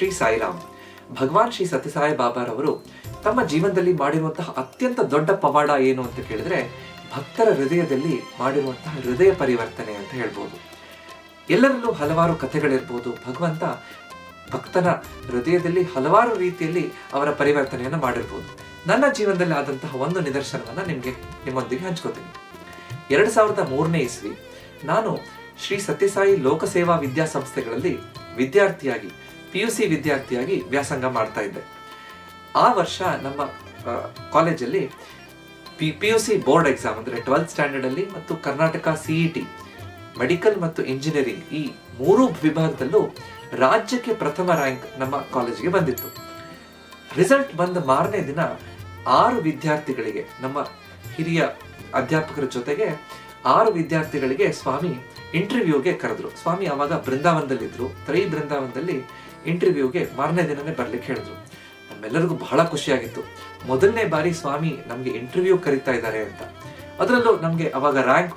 ಶ್ರೀ ಸಾಯಿರಾಮ್. ಭಗವಾನ್ ಶ್ರೀ ಸತ್ಯಸಾಯಿ ಬಾಬಾರವರು ತಮ್ಮ ಜೀವನದಲ್ಲಿ ಮಾಡಿರುವಂತಹ ಅತ್ಯಂತ ದೊಡ್ಡ ಪವಾಡ ಏನು ಅಂತ ಕೇಳಿದ್ರೆ ಭಕ್ತರ ಹೃದಯದಲ್ಲಿ ಮಾಡಿರುವಂತಹ ಹೃದಯ ಪರಿವರ್ತನೆ ಅಂತ ಹೇಳ್ಬೋದು. ಎಲ್ಲರಲ್ಲೂ ಹಲವಾರು ಕಥೆಗಳಿರ್ಬೋದು. ಭಗವಂತ ಭಕ್ತನ ಹೃದಯದಲ್ಲಿ ಹಲವಾರು ರೀತಿಯಲ್ಲಿ ಅವರ ಪರಿವರ್ತನೆಯನ್ನು ಮಾಡಿರ್ಬೋದು. ನನ್ನ ಜೀವನದಲ್ಲಿ ಆದಂತಹ ಒಂದು ನಿದರ್ಶನವನ್ನ ನಿಮ್ಮೊಂದಿಗೆ ಹಂಚ್ಕೋತೀನಿ. 2003ನೇ ಇಸ್ವಿ ನಾನು ಶ್ರೀ ಸತ್ಯಸಾಯಿ ಲೋಕಸೇವಾ ವಿದ್ಯಾಸಂಸ್ಥೆಗಳಲ್ಲಿ ವಿದ್ಯಾರ್ಥಿಯಾಗಿ PUC ವಿದ್ಯಾರ್ಥಿಯಾಗಿ ವ್ಯಾಸಂಗ ಮಾಡ್ತಾ ಇದ್ದೆ. ಆ ವರ್ಷ ನಮ್ಮ ಕಾಲೇಜಲ್ಲಿ PUC ಬೋರ್ಡ್ ಎಕ್ಸಾಮ್ ಅಂದ್ರೆ 12th ಸ್ಟ್ಯಾಂಡರ್ಡ್ ಅಲ್ಲಿ ಮತ್ತು ಕರ್ನಾಟಕ CET ಮೆಡಿಕಲ್ ಮತ್ತು ಇಂಜಿನಿಯರಿಂಗ್ ಈ 3 ವಿಭಾಗದಲ್ಲೂ ರಾಜ್ಯಕ್ಕೆ ಪ್ರಥಮ ರ್ಯಾಂಕ್ ನಮ್ಮ ಕಾಲೇಜಿಗೆ ಬಂದಿತ್ತು. ರಿಸಲ್ಟ್ ಬಂದ ಮಾರನೇ ದಿನ 6 ವಿದ್ಯಾರ್ಥಿಗಳಿಗೆ, ನಮ್ಮ ಹಿರಿಯ ಅಧ್ಯಾಪಕರ ಜೊತೆಗೆ 6 ವಿದ್ಯಾರ್ಥಿಗಳಿಗೆ ಸ್ವಾಮಿ ಇಂಟರ್ವ್ಯೂಗೆ ಕರೆದ್ರು. ಸ್ವಾಮಿ ಅವಾಗ ಬೃಂದಾವನದಲ್ಲಿದ್ರು, ತ್ರೈ ಬೃಂದಾವನದಲ್ಲಿ ಇಂಟರ್ವ್ಯೂಗೆ ಮಾರನೇ ದಿನನೇ ಬರ್ಲಿಕ್ಕೆ ಹೇಳಿದ್ರು. ನಮ್ಮೆಲ್ಲರಿಗೂ ಬಹಳ ಖುಷಿಯಾಗಿತ್ತು. ಮೊದಲನೇ ಬಾರಿ ಸ್ವಾಮಿ ನಮ್ಗೆ ಇಂಟರ್ವ್ಯೂ ಕರೀತಾ ಇದ್ದಾರೆ ಅಂತ. ಅದರಲ್ಲೂ ನಮ್ಗೆ ಅವಾಗ ರ್ಯಾಂಕ್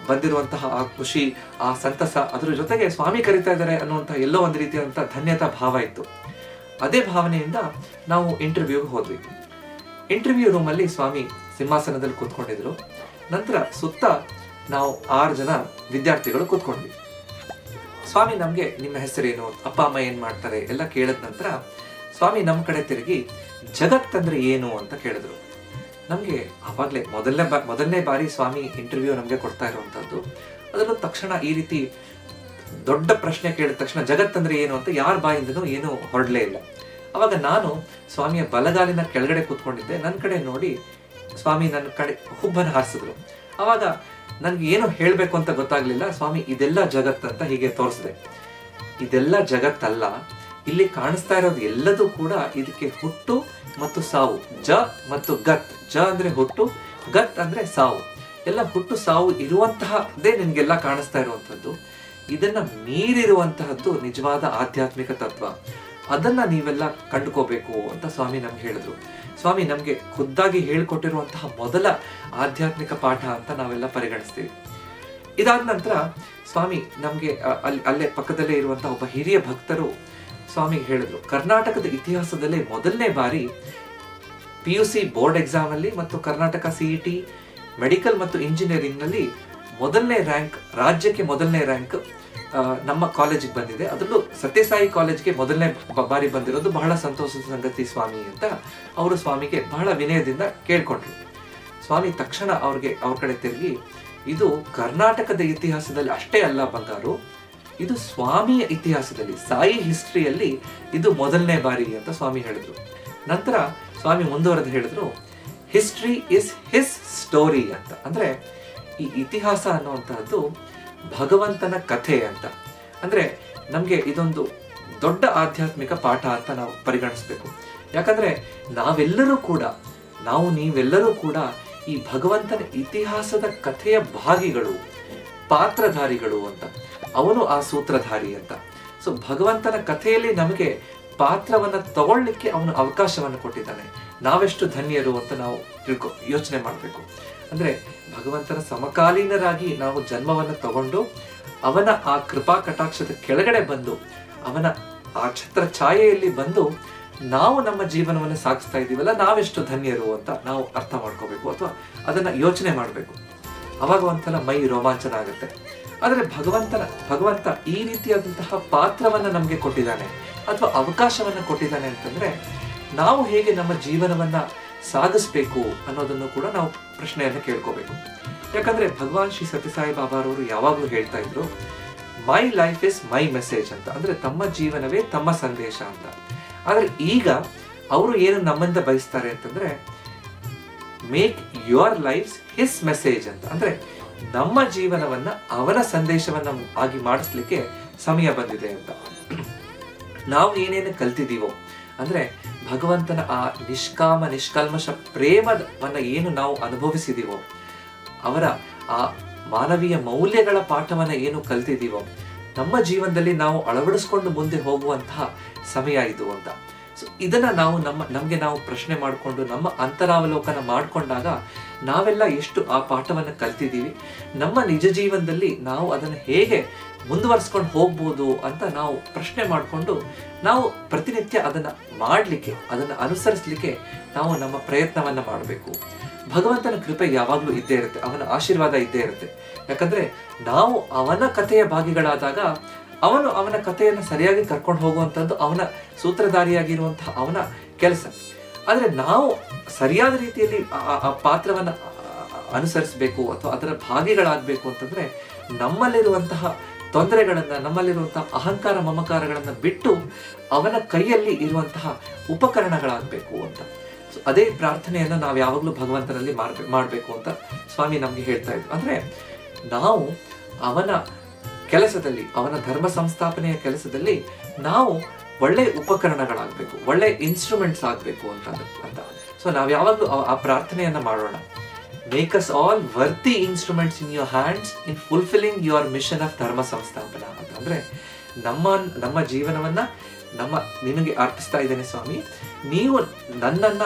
ಬಂದಿರುವಂತಹ ಆ ಖುಷಿ, ಆ ಸಂತಸ, ಅದರ ಜೊತೆಗೆ ಸ್ವಾಮಿ ಕರೀತಾ ಇದ್ದಾರೆ ಅನ್ನುವಂತಹ ಎಲ್ಲೋ ಒಂದು ರೀತಿಯಾದಂತಹ ಧನ್ಯತಾ ಭಾವ ಇತ್ತು. ಅದೇ ಭಾವನೆಯಿಂದ ನಾವು ಇಂಟರ್ವ್ಯೂಗೆ ಹೋದ್ವಿ. ಇಂಟರ್ವ್ಯೂ ರೂಮಲ್ಲಿ ಸ್ವಾಮಿ ಸಿಂಹಾಸನದಲ್ಲಿ ಕೂತ್ಕೊಂಡಿದ್ರು. ನಂತರ ಸುತ್ತ ನಾವು 6 ಜನ ವಿದ್ಯಾರ್ಥಿಗಳು ಕೂತ್ಕೊಂಡ್ವಿ. ಸ್ವಾಮಿ ನಮ್ಗೆ ನಿಮ್ಮ ಹೆಸರೇನು, ಅಪ್ಪ ಅಮ್ಮ ಏನ್ ಮಾಡ್ತಾರೆ ಎಲ್ಲ ಕೇಳಿದ ನಂತರ ಸ್ವಾಮಿ ನಮ್ಮ ಕಡೆ ತಿರುಗಿ ಜಗತ್ತಂದ್ರೆ ಏನು ಅಂತ ಕೇಳಿದ್ರು. ನಮ್ಗೆ ಆವಾಗ್ಲೇ ಮೊದಲನೇ ಬಾರಿ ಸ್ವಾಮಿ ಇಂಟರ್ವ್ಯೂ ನಮ್ಗೆ ಕೊಡ್ತಾ ಇರುವಂತದ್ದು. ಅದರಲ್ಲೂ ತಕ್ಷಣ ಈ ರೀತಿ ದೊಡ್ಡ ಪ್ರಶ್ನೆ ಕೇಳಿದ ತಕ್ಷಣ ಜಗತ್ತಂದ್ರೆ ಏನು ಅಂತ ಯಾರ ಬಾಯಿಂದನೂ ಏನು ಹೊರಡ್ಲೇ ಇಲ್ಲ. ಅವಾಗ ನಾನು ಸ್ವಾಮಿಯ ಬಲಗಾಲಿನ ಕೆಳಗಡೆ ಕೂತ್ಕೊಂಡಿದ್ದೆ. ನನ್ನ ಕಡೆ ನೋಡಿ ಸ್ವಾಮಿ ನನ್ನ ಕಡೆ ಹುಬ್ಬನ್ನು ಹಾರಿಸಿದ್ರು. ಅವಾಗ ನನ್ಗೆ ಏನು ಹೇಳ್ಬೇಕು ಅಂತ ಗೊತ್ತಾಗ್ಲಿಲ್ಲ. ಸ್ವಾಮಿ ಇದೆಲ್ಲ ಜಗತ್ತಂತ ಹೀಗೆ ತೋರಿಸಿದೆ. ಇದೆಲ್ಲ ಜಗತ್ತಲ್ಲ, ಇಲ್ಲಿ ಕಾಣಿಸ್ತಾ ಇರೋದು ಎಲ್ಲದೂ ಕೂಡ ಇದಕ್ಕೆ ಹುಟ್ಟು ಮತ್ತು ಸಾವು, ಜ ಮತ್ತು ಗತ್. ಜ ಅಂದ್ರೆ ಹುಟ್ಟು, ಗತ್ ಅಂದ್ರೆ ಸಾವು. ಎಲ್ಲ ಹುಟ್ಟು ಸಾವು ಇರುವಂತಹದ್ದೇ ನಿನ್ಗೆಲ್ಲ ಕಾಣಿಸ್ತಾ ಇರುವಂತದ್ದು. ಇದನ್ನ ಮೀರಿರುವಂತಹದ್ದು ನಿಜವಾದ ಆಧ್ಯಾತ್ಮಿಕ ತತ್ವ. ಅದನ್ನ ನೀವೆಲ್ಲ ಕಂಡುಕೋಬೇಕು ಅಂತ ಸ್ವಾಮಿ ನಮ್ಗೆ ಹೇಳಿದ್ರು. ಸ್ವಾಮಿ ನಮ್ಗೆ ಖುದ್ದಾಗಿ ಹೇಳ್ಕೊಟ್ಟಿರುವಂತಹ ಮೊದಲ ಆಧ್ಯಾತ್ಮಿಕ ಪಾಠ ಅಂತ ನಾವೆಲ್ಲ ಪರಿಗಣಿಸ್ತೀವಿ. ಇದಾದ ನಂತರ ಸ್ವಾಮಿ ನಮ್ಗೆ ಅಲ್ಲೇ ಪಕ್ಕದಲ್ಲೇ ಇರುವಂತಹ ಒಬ್ಬ ಹಿರಿಯ ಭಕ್ತರು ಸ್ವಾಮಿಗೆ ಹೇಳಿದ್ರು, ಕರ್ನಾಟಕದ ಇತಿಹಾಸದಲ್ಲೇ ಮೊದಲನೇ ಬಾರಿ PUC ಬೋರ್ಡ್ ಎಕ್ಸಾಮ್ ಅಲ್ಲಿ ಮತ್ತು ಕರ್ನಾಟಕ CET ಮೆಡಿಕಲ್ ಮತ್ತು ಇಂಜಿನಿಯರಿಂಗ್ ನಲ್ಲಿ ಮೊದಲನೇ ರ್ಯಾಂಕ್, ರಾಜ್ಯಕ್ಕೆ ಮೊದಲನೇ ರ್ಯಾಂಕ್ ನಮ್ಮ ಕಾಲೇಜಿಗೆ ಬಂದಿದೆ. ಅದರಲ್ಲೂ ಸತ್ಯಸಾಯಿ ಕಾಲೇಜ್ಗೆ ಮೊದಲನೇ ಬಾರಿ ಬಂದಿರೋದು ಬಹಳ ಸಂತೋಷದ ಸಂಗತಿ ಸ್ವಾಮಿ ಅಂತ ಅವರು ಸ್ವಾಮಿಗೆ ಬಹಳ ವಿನಯದಿಂದ ಕೇಳ್ಕೊಂಡ್ರು. ಸ್ವಾಮಿ ತಕ್ಷಣ ಅವ್ರ ಕಡೆ ತಿರುಗಿ, ಇದು ಕರ್ನಾಟಕದ ಇತಿಹಾಸದಲ್ಲಿ ಅಷ್ಟೇ ಅಲ್ಲ ಬಂಗಾರು, ಇದು ಸ್ವಾಮಿಯ ಇತಿಹಾಸದಲ್ಲಿ, ಸಾಯಿ ಹಿಸ್ಟ್ರಿಯಲ್ಲಿ ಇದು ಮೊದಲನೇ ಬಾರಿ ಅಂತ ಸ್ವಾಮಿ ಹೇಳಿದ್ರು. ನಂತರ ಸ್ವಾಮಿ ಮುಂದುವರೆದು ಹೇಳಿದ್ರು, ಹಿಸ್ಟ್ರಿ ಇಸ್ ಹಿಸ್ ಸ್ಟೋರಿ ಅಂತ. ಅಂದ್ರೆ ಈ ಇತಿಹಾಸ ಅನ್ನುವಂತಹದ್ದು ಭಗವಂತನ ಕಥೆ ಅಂತ. ಅಂದ್ರೆ ನಮ್ಗೆ ಇದೊಂದು ದೊಡ್ಡ ಆಧ್ಯಾತ್ಮಿಕ ಪಾಠ ಅಂತ ನಾವು ಪರಿಗಣಿಸ್ಬೇಕು. ಯಾಕಂದ್ರೆ ನೀವೆಲ್ಲರೂ ಕೂಡ ಈ ಭಗವಂತನ ಇತಿಹಾಸದ ಕಥೆಯ ಭಾಗಿಗಳು, ಪಾತ್ರಧಾರಿಗಳು ಅಂತ. ಅವನು ಆ ಸೂತ್ರಧಾರಿ ಅಂತ. ಸೊ ಭಗವಂತನ ಕಥೆಯಲ್ಲಿ ನಮಗೆ ಪಾತ್ರವನ್ನ ತಗೊಳ್ಳಿಕ್ಕೆ ಅವನು ಅವಕಾಶವನ್ನು ಕೊಟ್ಟಿದ್ದಾನೆ. ನಾವೆಷ್ಟು ಧನ್ಯರು ಅಂತ ನಾವು ಯೋಚನೆ ಮಾಡಬೇಕು. ಅಂದ್ರೆ ಭಗವಂತನ ಸಮಕಾಲೀನರಾಗಿ ನಾವು ಜನ್ಮವನ್ನು ತಗೊಂಡು ಅವನ ಆ ಕೃಪಾ ಕಟಾಕ್ಷದ ಕೆಳಗಡೆ ಬಂದು ಅವನ ಆ ಛತ್ರ ಛಾಯೆಯಲ್ಲಿ ಬಂದು ನಾವು ನಮ್ಮ ಜೀವನವನ್ನು ಸಾಗಿಸ್ತಾ ಇದ್ದೀವಲ್ಲ, ನಾವೆಷ್ಟು ಧನ್ಯರು ಅಂತ ನಾವು ಅರ್ಥ ಮಾಡ್ಕೋಬೇಕು ಅಥವಾ ಅದನ್ನ ಯೋಚನೆ ಮಾಡಬೇಕು. ಅವಾಗ ಒಂಥರ ಮೈ ರೋಮಾಂಚನ ಆಗುತ್ತೆ. ಆದ್ರೆ ಭಗವಂತ ಈ ರೀತಿಯಾದಂತಹ ಪಾತ್ರವನ್ನ ನಮ್ಗೆ ಕೊಟ್ಟಿದ್ದಾನೆ ಅಥವಾ ಅವಕಾಶವನ್ನ ಕೊಟ್ಟಿದ್ದಾನೆ ಅಂತಂದ್ರೆ ನಾವು ಹೇಗೆ ನಮ್ಮ ಜೀವನವನ್ನ ಸಾಗಿಸ್ಬೇಕು ಅನ್ನೋದನ್ನು ಕೂಡ ನಾವು ಪ್ರಶ್ನೆಯನ್ನು ಕೇಳ್ಕೋಬೇಕು. ಯಾಕಂದ್ರೆ ಭಗವಾನ್ ಶ್ರೀ ಸತ್ಯಸಾಯಿ ಬಾಬಾರವರು ಯಾವಾಗ್ಲೂ ಹೇಳ್ತಾ ಇದ್ರು, my life is my message ಅಂತ. ಅಂದ್ರೆ ತಮ್ಮ ಜೀವನವೇ ತಮ್ಮ ಸಂದೇಶ ಅಂತ. ಆದ್ರೆ ಈಗ ಅವರು ಏನು ನಮ್ಮಿಂದ ಬಯಸ್ತಾರೆ ಅಂತಂದ್ರೆ, make your life his message ಅಂತ. ಅಂದ್ರೆ ನಮ್ಮ ಜೀವನವನ್ನ ಅವನ ಸಂದೇಶವನ್ನ ಆಗಿ ಮಾಡಿಸ್ಲಿಕ್ಕೆ ಸಮಯ ಬಂದಿದೆ ಅಂತ. ನಾವು ಏನೇನು ಕಲ್ತಿದೀವೋ, ಅಂದ್ರೆ ಭಗವಂತನ ಆ ನಿಷ್ಕಲ್ಮಶ ಪ್ರೇಮವನ್ನ ಏನು ನಾವು ಅನುಭವಿಸಿದೀವೋ, ಅವರ ಆ ಮಾನವೀಯ ಮೌಲ್ಯಗಳ ಪಾಠವನ್ನ ಏನು ಕಲ್ತಿದೀವೋ, ನಮ್ಮ ಜೀವನದಲ್ಲಿ ನಾವು ಅಳವಡಿಸ್ಕೊಂಡು ಮುಂದೆ ಹೋಗುವಂತಹ ಸಮಯ ಇದು ಅಂತ. ಸೊ ಇದನ್ನ ನಾವು ನಮಗೆ ನಾವು ಪ್ರಶ್ನೆ ಮಾಡಿಕೊಂಡು ನಮ್ಮ ಅಂತರಾವಲೋಕನ ಮಾಡಿಕೊಂಡಾಗ ನಾವೆಲ್ಲ ಎಷ್ಟು ಆ ಪಾಠವನ್ನು ಕಲ್ತಿದ್ದೀವಿ, ನಮ್ಮ ನಿಜ ಜೀವನದಲ್ಲಿ ನಾವು ಅದನ್ನು ಹೇಗೆ ಮುಂದುವರಿಸ್ಕೊಂಡು ಹೋಗ್ಬೋದು ಅಂತ ನಾವು ಪ್ರಶ್ನೆ ಮಾಡಿಕೊಂಡು ನಾವು ಪ್ರತಿನಿತ್ಯ ಅದನ್ನು ಮಾಡಲಿಕ್ಕೆ, ಅದನ್ನು ಅನುಸರಿಸಲಿಕ್ಕೆ ನಾವು ನಮ್ಮ ಪ್ರಯತ್ನವನ್ನು ಮಾಡಬೇಕು. ಭಗವಂತನ ಕೃಪೆ ಯಾವಾಗಲೂ ಇದ್ದೇ ಇರುತ್ತೆ, ಅವನ ಆಶೀರ್ವಾದ ಇದ್ದೇ ಇರುತ್ತೆ. ಯಾಕಂದ್ರೆ ನಾವು ಅವನ ಕಥೆಯ ಭಾಗಿಗಳಾದಾಗ ಅವನ ಕಥೆಯನ್ನು ಸರಿಯಾಗಿ ಕರ್ಕೊಂಡು ಹೋಗುವಂಥದ್ದು ಅವನ ಸೂತ್ರಧಾರಿಯಾಗಿರುವಂತಹ ಅವನ ಕೆಲಸ. ಆದರೆ ನಾವು ಸರಿಯಾದ ರೀತಿಯಲ್ಲಿ ಆ ಪಾತ್ರವನ್ನು ಅನುಸರಿಸಬೇಕು ಅಥವಾ ಅದರ ಭಾಗಿಗಳಾಗಬೇಕು ಅಂತಂದ್ರೆ ನಮ್ಮಲ್ಲಿರುವಂತಹ ತೊಂದರೆಗಳನ್ನು, ನಮ್ಮಲ್ಲಿರುವಂತಹ ಅಹಂಕಾರ ಮಮಕಾರಗಳನ್ನು ಬಿಟ್ಟು ಅವನ ಕೈಯಲ್ಲಿ ಇರುವಂತಹ ಉಪಕರಣಗಳಾಗಬೇಕು ಅಂತ. ಸೊ ಅದೇ ಪ್ರಾರ್ಥನೆಯನ್ನು ನಾವು ಯಾವಾಗಲೂ ಭಗವಂತನಲ್ಲಿ ಮಾಡಬೇಕು ಅಂತ ಸ್ವಾಮಿ ನಮಗೆ ಹೇಳ್ತಾ ಇದ್ರು. ಅಂದ್ರೆ ನಾವು ಅವನ ಕೆಲಸದಲ್ಲಿ, ಅವನ ಧರ್ಮ ಸಂಸ್ಥಾಪನೆಯ ಕೆಲಸದಲ್ಲಿ ನಾವು ಒಳ್ಳೆ ಉಪಕರಣಗಳಾಗಬೇಕು, ಒಳ್ಳೆ ಇನ್ಸ್ಟ್ರೂಮೆಂಟ್ಸ್ ಆಗಬೇಕು ಅಂತ. ಸೊ ನಾವು ಯಾವಾಗಲೂ ಆ ಪ್ರಾರ್ಥನೆಯನ್ನ ಮಾಡೋಣ. Make us all worthy instruments in your hands in fulfilling your mission of dharma samsthapana ಅಂತ. ಅಂದ್ರೆ ನಮ್ಮ ಜೀವನವನ್ನ ನಿಮಗೆ ಅರ್ಪಿಸ್ತಾ ಇದ್ದೇನೆ ಸ್ವಾಮಿ, ನೀವು ನನ್ನನ್ನ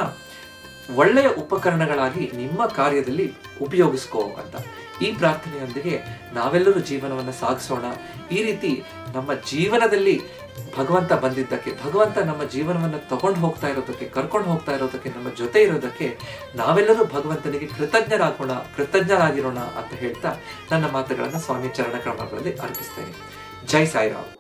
ಒಳ್ಳೆಯ ಉಪಕರಣಗಳಾಗಿ ನಿಮ್ಮ ಕಾರ್ಯದಲ್ಲಿ ಉಪಯೋಗಿಸ್ಕೋ ಅಂತ. ಈ ಪ್ರಾರ್ಥನೆಯೊಂದಿಗೆ ನಾವೆಲ್ಲರೂ ಜೀವನವನ್ನು ಸಾಗಿಸೋಣ. ಈ ರೀತಿ ನಮ್ಮ ಜೀವನದಲ್ಲಿ ಭಗವಂತ ಬಂದಿದ್ದಕ್ಕೆ, ಭಗವಂತ ನಮ್ಮ ಜೀವನವನ್ನು ತಗೊಂಡು ಹೋಗ್ತಾ ಇರೋದಕ್ಕೆ, ಕರ್ಕೊಂಡು ಹೋಗ್ತಾ ಇರೋದಕ್ಕೆ, ನಮ್ಮ ಜೊತೆ ಇರೋದಕ್ಕೆ ನಾವೆಲ್ಲರೂ ಭಗವಂತನಿಗೆ ಕೃತಜ್ಞರಾಗಿರೋಣ ಅಂತ ಹೇಳ್ತಾ ನನ್ನ ಮಾತುಗಳನ್ನು ಸ್ವಾಮಿ ಚರಣ ಕಮಲಗಳಲ್ಲಿ ಅರ್ಪಿಸ್ತೇನೆ. ಜೈ ಸಾಯಿರಾಮ್.